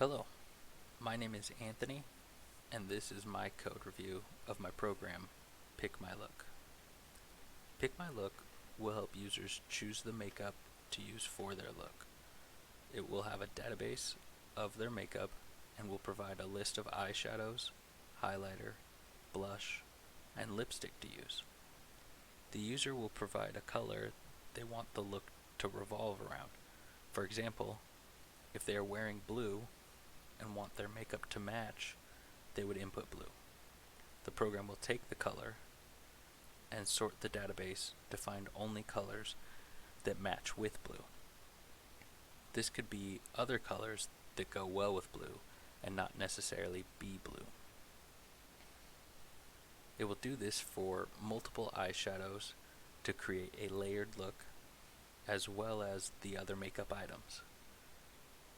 Hello, my name is Anthony, and this is my code review of my program, Pick My Look. Pick My Look will help users choose the makeup to use for their look. It will have a database of their makeup and will provide a list of eyeshadows, highlighter, blush, and lipstick to use. The user will provide a color they want the look to revolve around. For example, if they are wearing blue and want their makeup to match, they would input blue. The program will take the color and sort the database to find only colors that match with blue. This could be other colors that go well with blue and not necessarily be blue. It will do this for multiple eyeshadows to create a layered look as well as the other makeup items.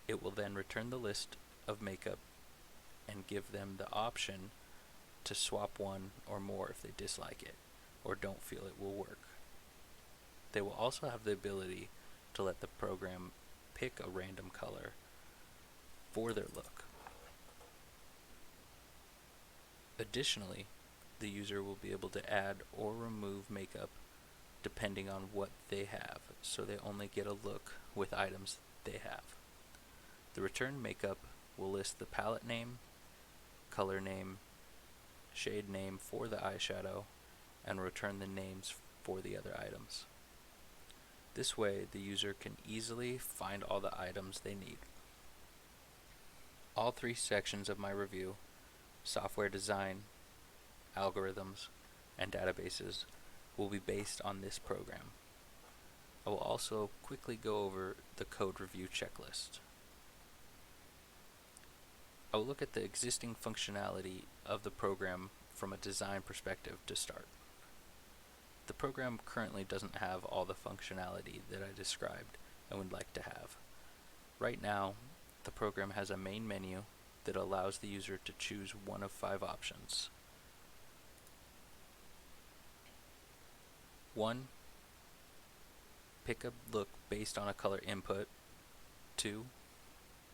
It will then return the list of makeup and give them the option to swap one or more if they dislike it or don't feel it will work. They will also have the ability to let the program pick a random color for their look. Additionally, the user will be able to add or remove makeup depending on what they have, so they only get a look with items they have. The returned makeup will list the palette name, color name, shade name for the eyeshadow, and return the names for the other items. This way, the user can easily find all the items they need. All three sections of my review, software design, algorithms, and databases, will be based on this program. I will also quickly go over the code review checklist. I will look at the existing functionality of the program from a design perspective to start. The program currently doesn't have all the functionality that I described and would like to have. Right now, the program has a main menu that allows the user to choose one of 5 options. 1. Pick a look based on a color input. 2.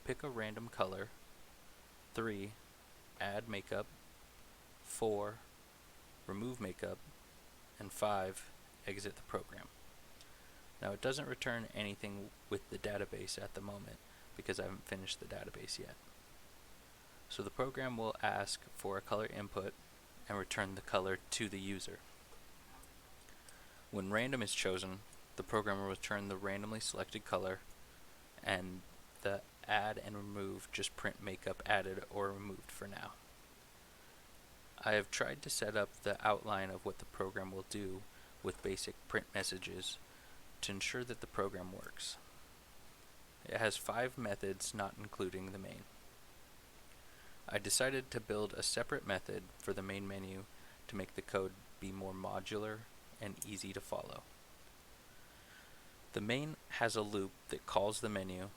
Pick a random color. 3. Add makeup. 4. Remove makeup. And 5. Exit the program. Now it doesn't return anything with the database at the moment because I haven't finished the database yet. So the program will ask for a color input and return the color to the user. When random is chosen, the program will return the randomly selected color, and the add and remove just print makeup added or removed for now. I have tried to set up the outline of what the program will do with basic print messages to ensure that the program works. It has 5 methods, not including the main. I decided to build a separate method for the main menu to make the code be more modular and easy to follow. The main has a loop that calls the menu.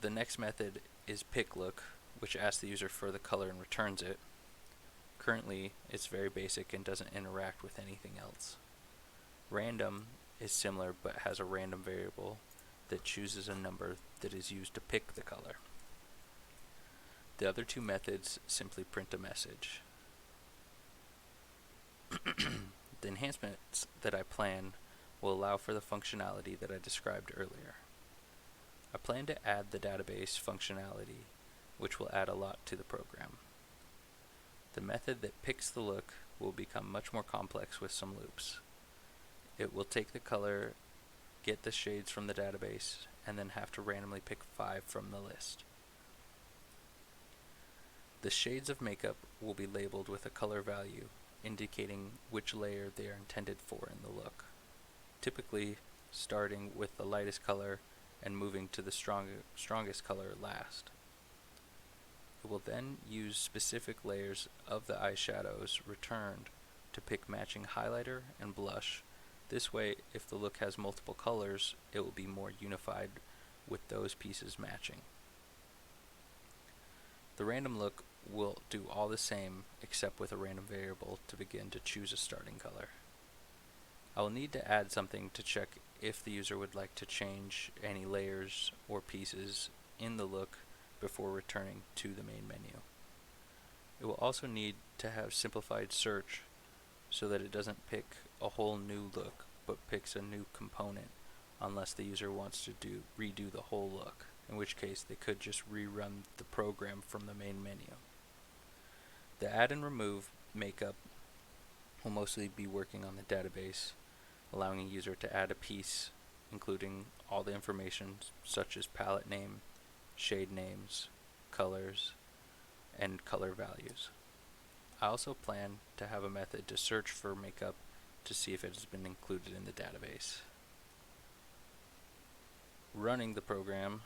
The next method is pickLook, which asks the user for the color and returns it. Currently, it's very basic and doesn't interact with anything else. Random is similar but has a random variable that chooses a number that is used to pick the color. The other 2 methods simply print a message. The enhancements that I plan will allow for the functionality that I described earlier. I plan to add the database functionality, which will add a lot to the program. The method that picks the look will become much more complex with some loops. It will take the color, get the shades from the database, and then have to randomly pick 5 from the list. The shades of makeup will be labeled with a color value, indicating which layer they are intended for in the look, typically starting with the lightest color and moving to the strongest color last. It will then use specific layers of the eyeshadows returned to pick matching highlighter and blush. This way, if the look has multiple colors, it will be more unified with those pieces matching. The random look will do all the same except with a random variable to begin to choose a starting color. I will need to add something to check if the user would like to change any layers or pieces in the look before returning to the main menu. It will also need to have simplified search so that it doesn't pick a whole new look, but picks a new component unless the user wants to redo the whole look, in which case they could just rerun the program from the main menu. The add and remove makeup will mostly be working on the database, allowing a user to add a piece including all the information such as palette name, shade names, colors, and color values. I also plan to have a method to search for makeup to see if it has been included in the database. Running the program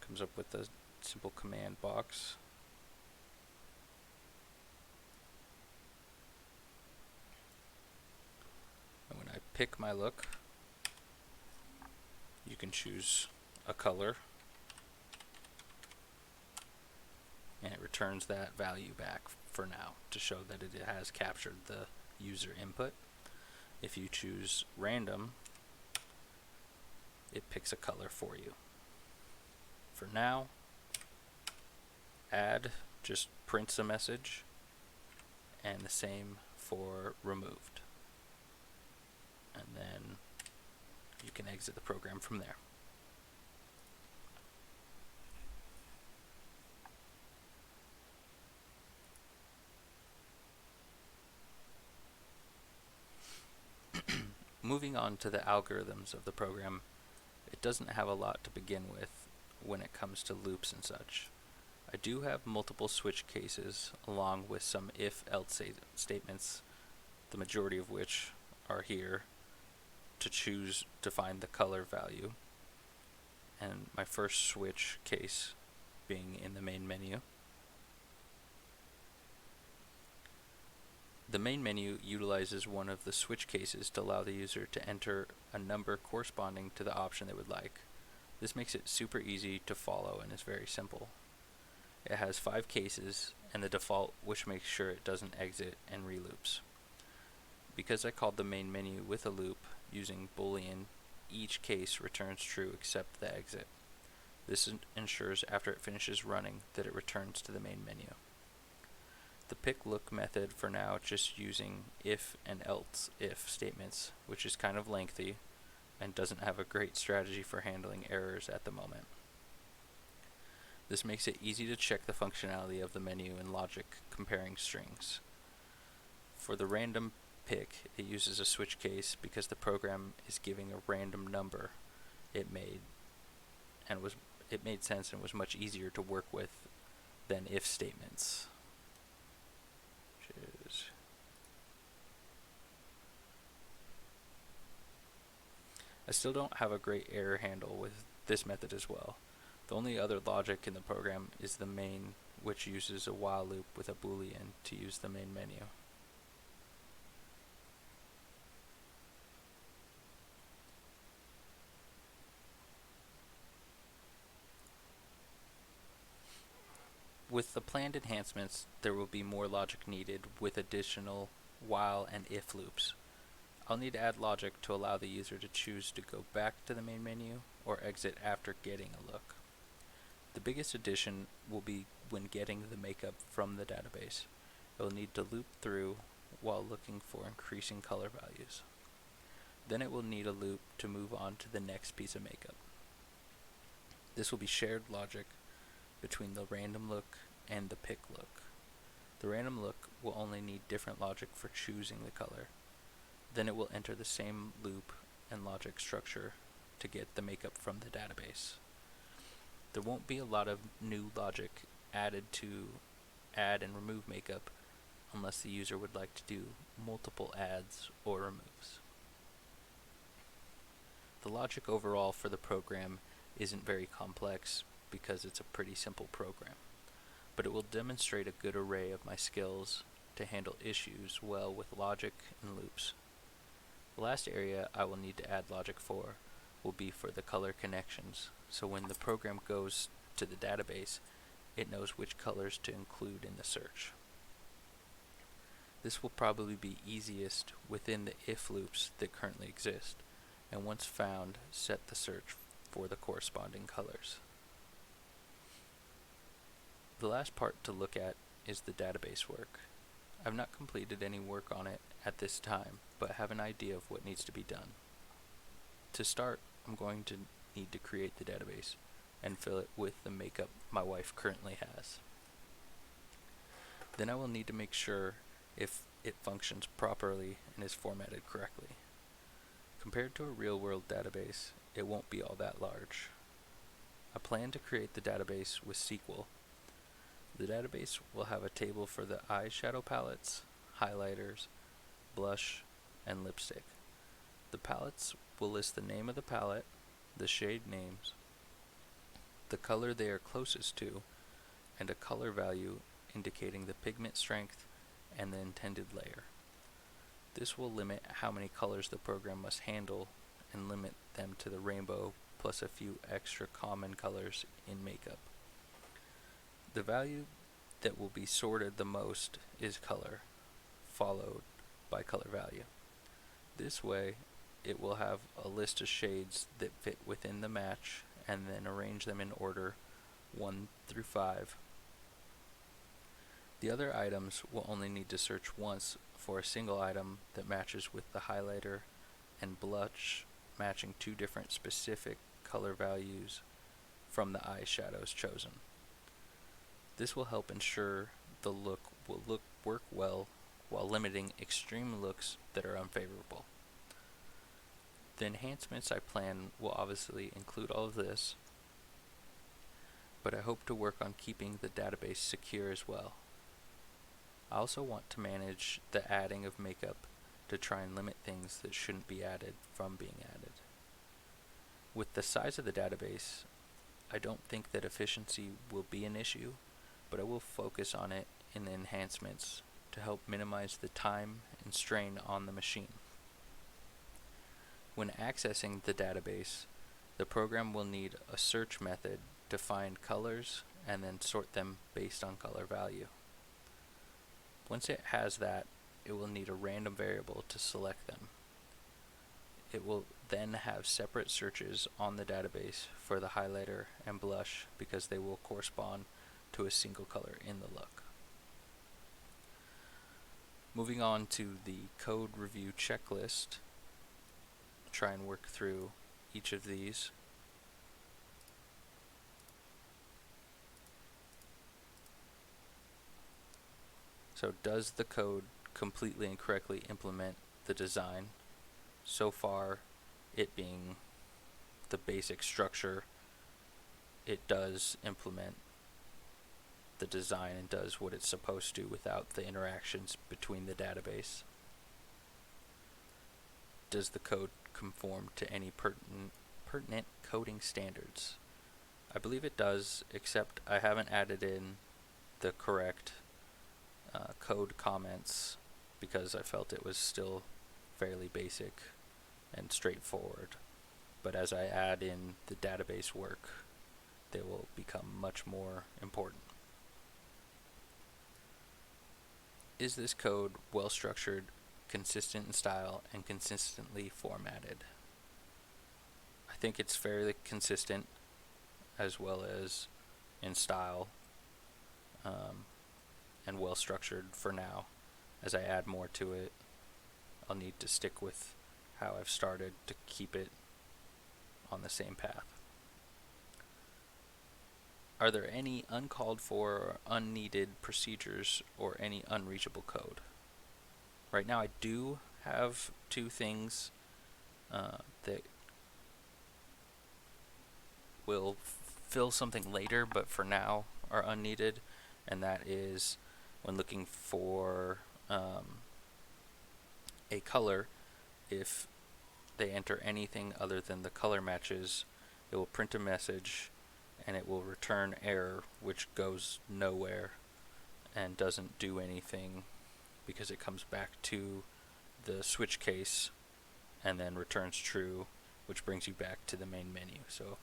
comes up with a simple command box. And when I pick my look, you can choose a color, and it returns that value back for now to show that it has captured the user input. If you choose random, it picks a color for you. For now, add just prints a message, and the same for removed. And then you can exit the program from there. Moving on to the algorithms of the program, it doesn't have a lot to begin with when it comes to loops and such. I do have multiple switch cases along with some if-else statements, the majority of which are here to choose to find the color value, and my first switch case being in the main menu. The main menu utilizes one of the switch cases to allow the user to enter a number corresponding to the option they would like. This makes it super easy to follow and is very simple. It has 5 cases and the default, which makes sure it doesn't exit and reloops. Because I called the main menu with a loop using Boolean, each case returns true except the exit. This ensures after it finishes running that it returns to the main menu. The pick look method for now just using if and else if statements, which is kind of lengthy and doesn't have a great strategy for handling errors at the moment. This makes it easy to check the functionality of the menu in logic comparing strings. For the random pick, it uses a switch case because the program is giving a random number it made sense and was much easier to work with than if statements. I still don't have a great error handle with this method as well. The only other logic in the program is the main, which uses a while loop with a Boolean to use the main menu. With the planned enhancements, there will be more logic needed with additional while and if loops. I'll need to add logic to allow the user to choose to go back to the main menu or exit after getting a look. The biggest addition will be when getting the makeup from the database. It will need to loop through while looking for increasing color values. Then it will need a loop to move on to the next piece of makeup. This will be shared logic between the random look and the pick look. The random look will only need different logic for choosing the color. Then it will enter the same loop and logic structure to get the makeup from the database. There won't be a lot of new logic added to add and remove makeup unless the user would like to do multiple adds or removes. The logic overall for the program isn't very complex because it's a pretty simple program, but it will demonstrate a good array of my skills to handle issues well with logic and loops. The last area I will need to add logic for will be for the color connections, so when the program goes to the database, it knows which colors to include in the search. This will probably be easiest within the if loops that currently exist, and once found, set the search for the corresponding colors. The last part to look at is the database work. I've not completed any work on it at this time, but have an idea of what needs to be done. To start, I'm going to need to create the database and fill it with the makeup my wife currently has. Then I will need to make sure if it functions properly and is formatted correctly. Compared to a real-world database, it won't be all that large. I plan to create the database with SQL. The database will have a table for the eyeshadow palettes, highlighters, blush, and lipstick. The palettes will list the name of the palette, the shade names, the color they are closest to, and a color value indicating the pigment strength and the intended layer. This will limit how many colors the program must handle and limit them to the rainbow plus a few extra common colors in makeup. The value that will be sorted the most is color, followed by color value. This way, it will have a list of shades that fit within the match and then arrange them in order 1 through 5. The other items will only need to search once for a single item that matches with the highlighter and blush matching 2 different specific color values from the eyeshadows chosen. This will help ensure the look will work well while limiting extreme looks that are unfavorable. The enhancements I plan will obviously include all of this, but I hope to work on keeping the database secure as well. I also want to manage the adding of makeup to try and limit things that shouldn't be added from being added. With the size of the database, I don't think that efficiency will be an issue, but I will focus on it in the enhancements to help minimize the time and strain on the machine. When accessing the database, the program will need a search method to find colors and then sort them based on color value. Once it has that, it will need a random variable to select them. It will then have separate searches on the database for the highlighter and blush because they will correspond to a single color in the look. Moving on to the code review checklist, try and work through each of these. So does the code completely and correctly implement the design? So far, it being the basic structure, it does implement the design and does what it's supposed to without the interactions between the database. Does the code conform to any pertinent coding standards? I believe it does, except I haven't added in the correct code comments because I felt it was still fairly basic and straightforward. But as I add in the database work, they will become much more important. Is this code well structured, consistent in style, and consistently formatted? I think it's fairly consistent as well as in style, and well structured for now. As I add more to it, I'll need to stick with how I've started to keep it on the same path. Are there any uncalled for or unneeded procedures or any unreachable code? Right now I do have 2 things that will fill something later, but for now are unneeded, and that is when looking for a color, if they enter anything other than the color matches, it will print a message and it will return error, which goes nowhere and doesn't do anything because it comes back to the switch case and then returns true, which brings you back to the main menu. So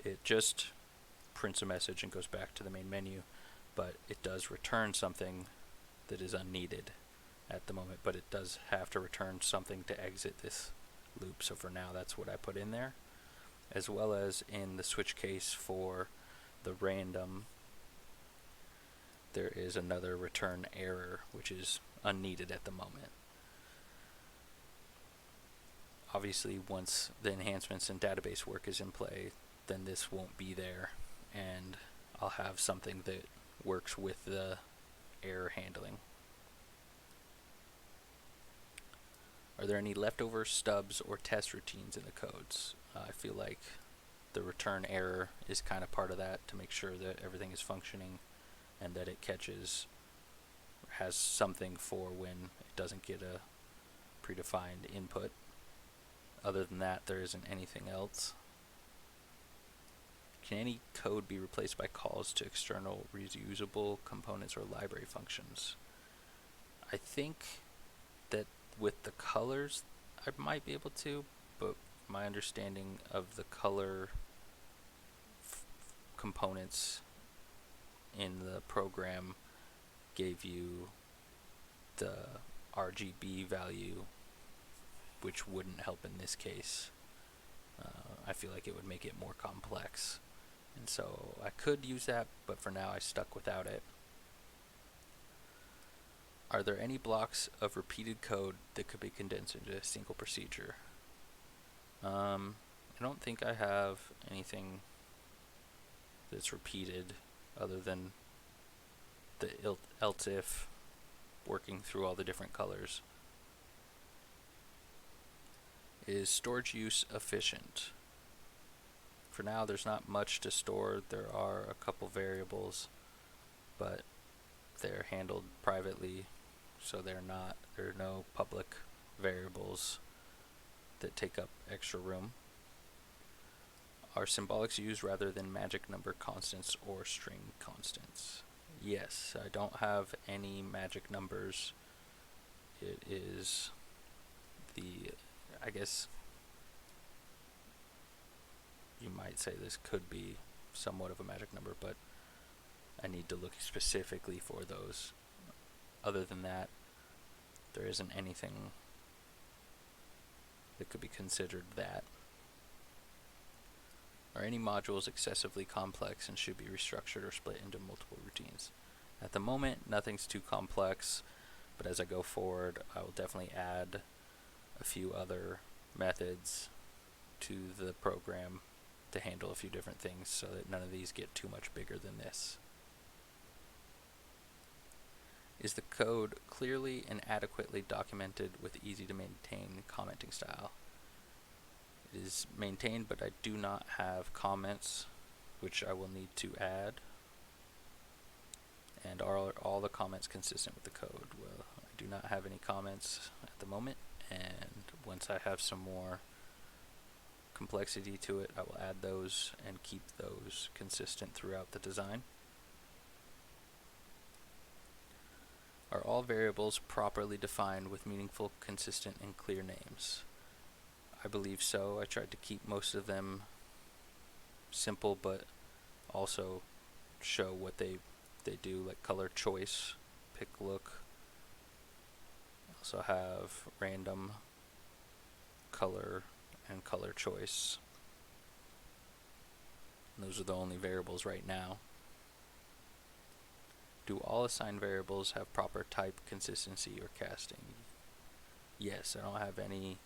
it just prints a message and goes back to the main menu, but it does return something that is unneeded at the moment, but it does have to return something to exit this loop. So for now, that's what I put in there. as well as in the switch case for the random, there is another return error, which is unneeded at the moment. Obviously, once the enhancements and database work is in play, then this won't be there, and I'll have something that works with the error handling. Are there any leftover stubs or test routines in the codes? I feel like the return error is kind of part of that, to make sure that everything is functioning and that it has something for when it doesn't get a predefined input. Other than that, there isn't anything else. Can any code be replaced by calls to external reusable components or library functions? I think that with the colors, I might be able to, but my understanding of the color components in the program gave you the RGB value, which wouldn't help in this case. I feel like it would make it more complex, and so I could use that, but for now I stuck without it. Are there any blocks of repeated code that could be condensed into a single procedure? I don't think I have anything that's repeated other than the else if working through all the different colors. Is storage use efficient? For now, there's not much to store. There are a couple variables, but they're handled privately, so there are no public variables that take up extra room. Are symbolics used rather than magic number constants or string constants? Yes, I don't have any magic numbers. It is I guess you might say this could be somewhat of a magic number, but I need to look specifically for those. Other than that, there isn't anything that could be considered that. Are any modules excessively complex and should be restructured or split into multiple routines? At the moment, nothing's too complex, but as I go forward, I will definitely add a few other methods to the program to handle a few different things so that none of these get too much bigger than this. Is the code clearly and adequately documented with easy to maintain commenting style? It is maintained, but I do not have comments, which I will need to add. And are all the comments consistent with the code? Well, I do not have any comments at the moment, and once I have some more complexity to it, I will add those and keep those consistent throughout the design. Are all variables properly defined with meaningful, consistent, and clear names? I believe so. I tried to keep most of them simple, but also show what they do, like color choice, pick look. Also have random, color, and color choice. And those are the only variables right now. Do all assigned variables have proper type, consistency, or casting? Yes, I don't have any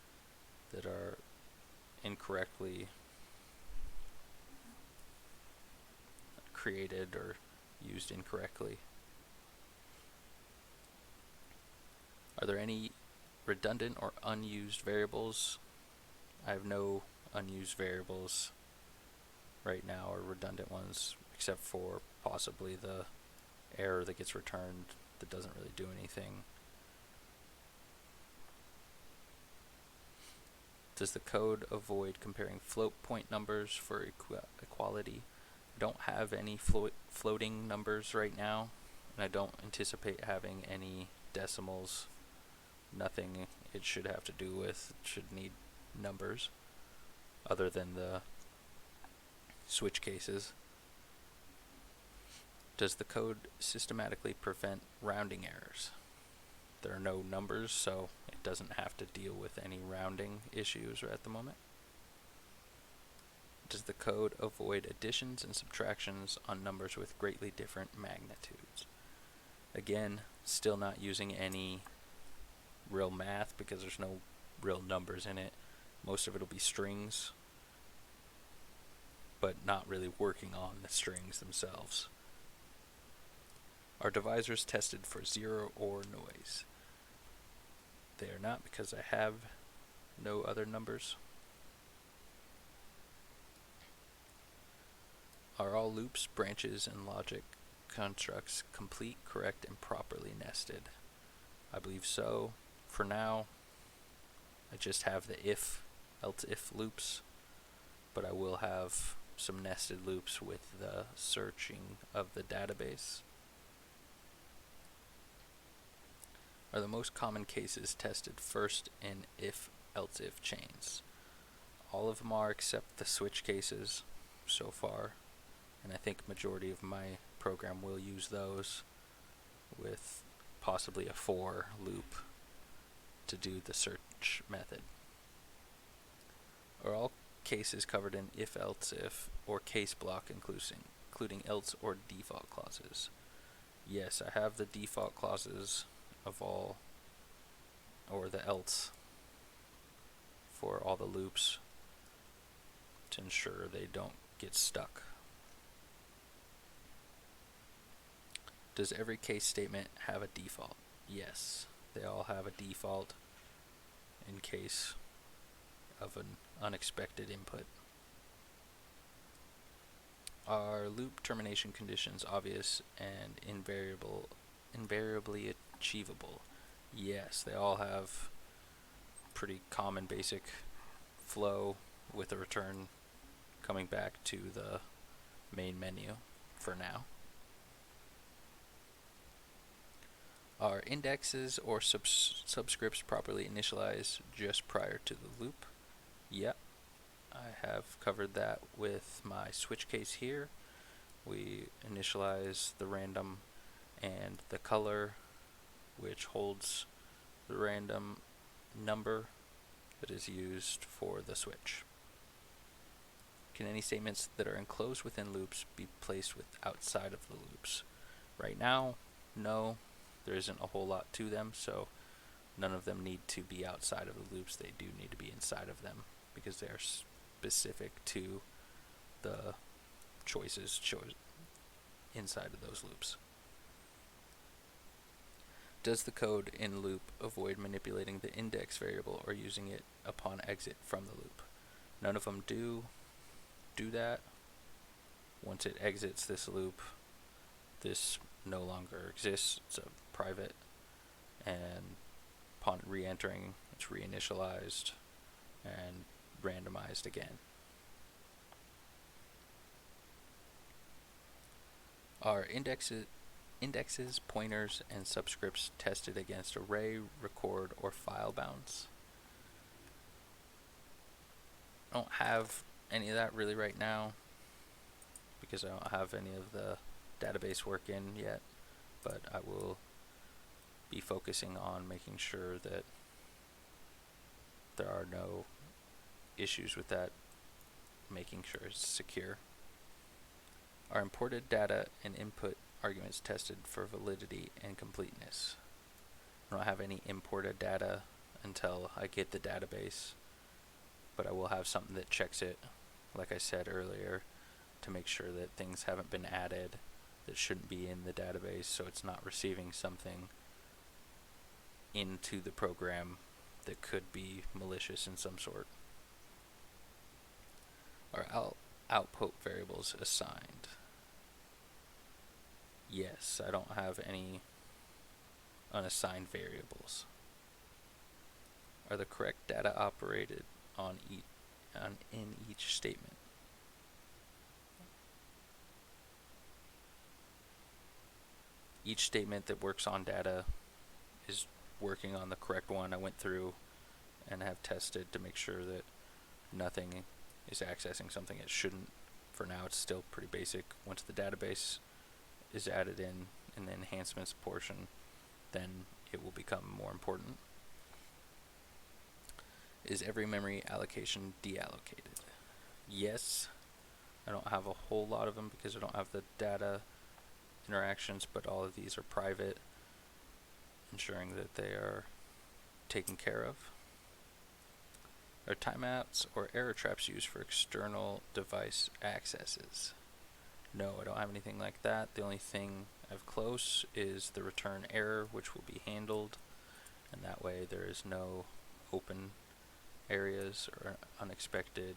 that are incorrectly created or used incorrectly. Are there any redundant or unused variables? I have no unused variables right now, or redundant ones, except for possibly the error that gets returned that doesn't really do anything. Does the code avoid comparing float point numbers for equality? I don't have any floating numbers right now, and I don't anticipate having any decimals. Nothing it should have to do with should need numbers, other than the switch cases. Does the code systematically prevent rounding errors? There are no numbers, so it doesn't have to deal with any rounding issues at the moment. Does the code avoid additions and subtractions on numbers with greatly different magnitudes? Again, still not using any real math because there's no real numbers in it. Most of it will be strings, but not really working on the strings themselves. Are divisors tested for zero or noise? They are not, because I have no other numbers. Are all loops, branches, and logic constructs complete, correct, and properly nested? I believe so. For now, I just have the if, else if loops, but I will have some nested loops with the searching of the database. Are the most common cases tested first in if, else if chains? All of them are, except the switch cases so far, and I think majority of my program will use those, with possibly a for loop to do the search method. Are all cases covered in if, else if, or case block including else or default clauses? Yes, I have the default clauses of all, or the else for all the loops to ensure they don't get stuck. Does every case statement have a default? Yes, they all have a default in case of an unexpected input. Are loop termination conditions obvious and invariably achievable? Yes, they all have pretty common basic flow with a return coming back to the main menu for now. Are indexes or subscripts properly initialized just prior to the loop? Yep, I have covered that with my switch case here. We initialize the random and the color, which holds the random number that is used for the switch. Can any statements that are enclosed within loops be placed outside of the loops? Right now, no. There isn't a whole lot to them, so none of them need to be outside of the loops. They do need to be inside of them because they are specific to the choices inside of those loops. Does the code in loop avoid manipulating the index variable or using it upon exit from the loop? None of them do that. Once it exits this loop, this no longer exists. It's a private, and upon re-entering, it's reinitialized and randomized again. Are indexes, pointers, and subscripts tested against array, record, or file bounds? I don't have any of that really right now because I don't have any of the database work in yet, but I will be focusing on making sure that there are no issues with that, making sure it's secure. Are imported data and input arguments tested for validity and completeness? I don't have any imported data until I get the database, but I will have something that checks it, like I said earlier, to make sure that things haven't been added that shouldn't be in the database, so it's not receiving something into the program that could be malicious in some sort. Are output variables assigned? Yes, I don't have any unassigned variables. Are the correct data operated in each statement? Each statement that works on data is working on the correct one. I went through and have tested to make sure that nothing is accessing something it shouldn't. For now, it's still pretty basic. Once the database is added in the enhancements portion, then it will become more important. Is every memory allocation deallocated? Yes, I don't have a whole lot of them because I don't have the data interactions, but all of these are private, ensuring that they are taken care of. Are timeouts or error traps used for external device accesses? No, I don't have anything like that. The only thing I have close is the return error, which will be handled, and that way there is no open areas or unexpected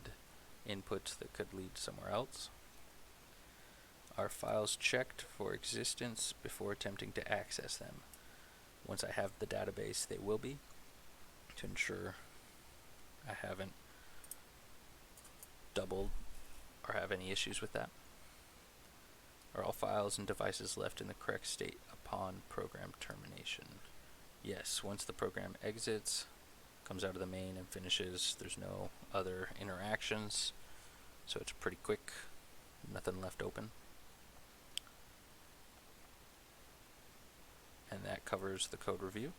inputs that could lead somewhere else. Are files checked for existence before attempting to access them? Once I have the database, they will be, to ensure I haven't doubled or have any issues with that. Are all files and devices left in the correct state upon program termination? Yes, once the program exits, comes out of the main and finishes, there's no other interactions, so it's pretty quick, nothing left open. And that covers the code review.